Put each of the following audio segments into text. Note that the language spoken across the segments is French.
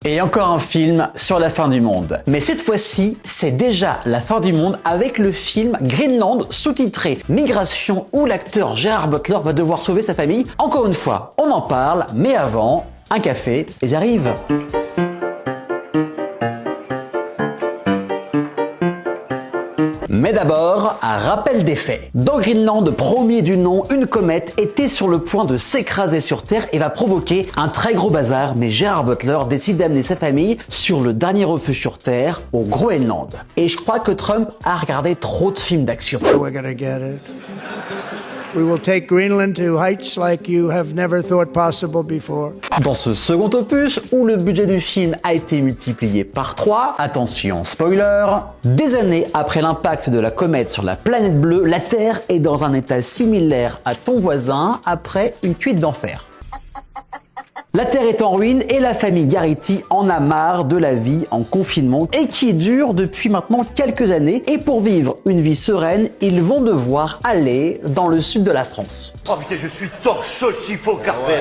Et encore un film sur la fin du monde. Mais cette fois-ci, c'est déjà la fin du monde avec le film Greenland sous-titré Migration où l'acteur Gerard Butler va devoir sauver sa famille. Encore une fois, on en parle, mais avant, un café et j'arrive. Mais d'abord, un rappel des faits. Dans Greenland, premier du nom, une comète était sur le point de s'écraser sur Terre et va provoquer un très gros bazar, mais Gerard Butler décide d'amener sa famille sur le dernier refuge sur Terre, au Groenland. Et je crois que Trump a regardé trop de films d'action. We're gonna get it. We will take Greenland to heights like you have never thought possible before. Dans ce second opus, où le budget du film a été multiplié par 3, attention spoiler, des années après l'impact de la comète sur la planète bleue, la Terre est dans un état similaire à ton voisin après une cuite d'enfer. La Terre est en ruine et la famille Garrity en a marre de la vie en confinement et qui dure depuis maintenant quelques années. Et pour vivre une vie sereine, ils vont devoir aller dans le sud de la France. Oh putain, je suis torchon s'il faut carper.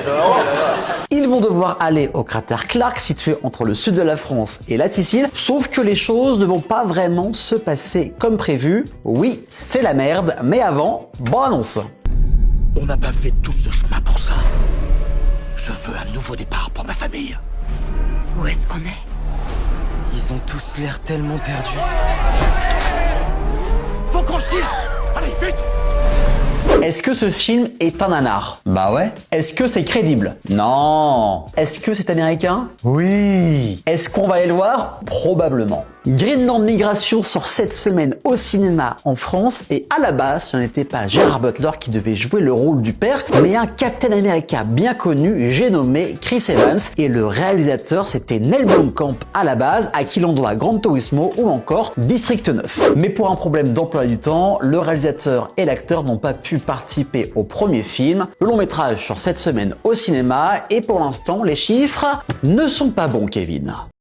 Ils vont devoir aller au cratère Clark situé entre le sud de la France et la Sicile, sauf que les choses ne vont pas vraiment se passer comme prévu. Oui, c'est la merde, mais avant, bonne annonce. On n'a pas fait tout ce chemin pour ça. Je veux un nouveau départ pour ma famille. Où est-ce qu'on est? Ils ont tous l'air tellement perdus. Faut qu'on se tire. Allez, vite. Est-ce que ce film est un nanar? Bah ouais. Est-ce que c'est crédible? Non. Est-ce que c'est américain? Oui. Est-ce qu'on va aller le voir? Probablement. Greenland Migration sort cette semaine au cinéma en France et à la base, ce n'était pas Gerard Butler qui devait jouer le rôle du père, mais un Captain America bien connu, j'ai nommé Chris Evans, et le réalisateur c'était Neil Blomkamp à la base, à qui l'on doit Gran Turismo ou encore District 9. Mais pour un problème d'emploi du temps, le réalisateur et l'acteur n'ont pas pu participer au premier film. Le long métrage sort cette semaine au cinéma et pour l'instant, les chiffres ne sont pas bons, Kevin.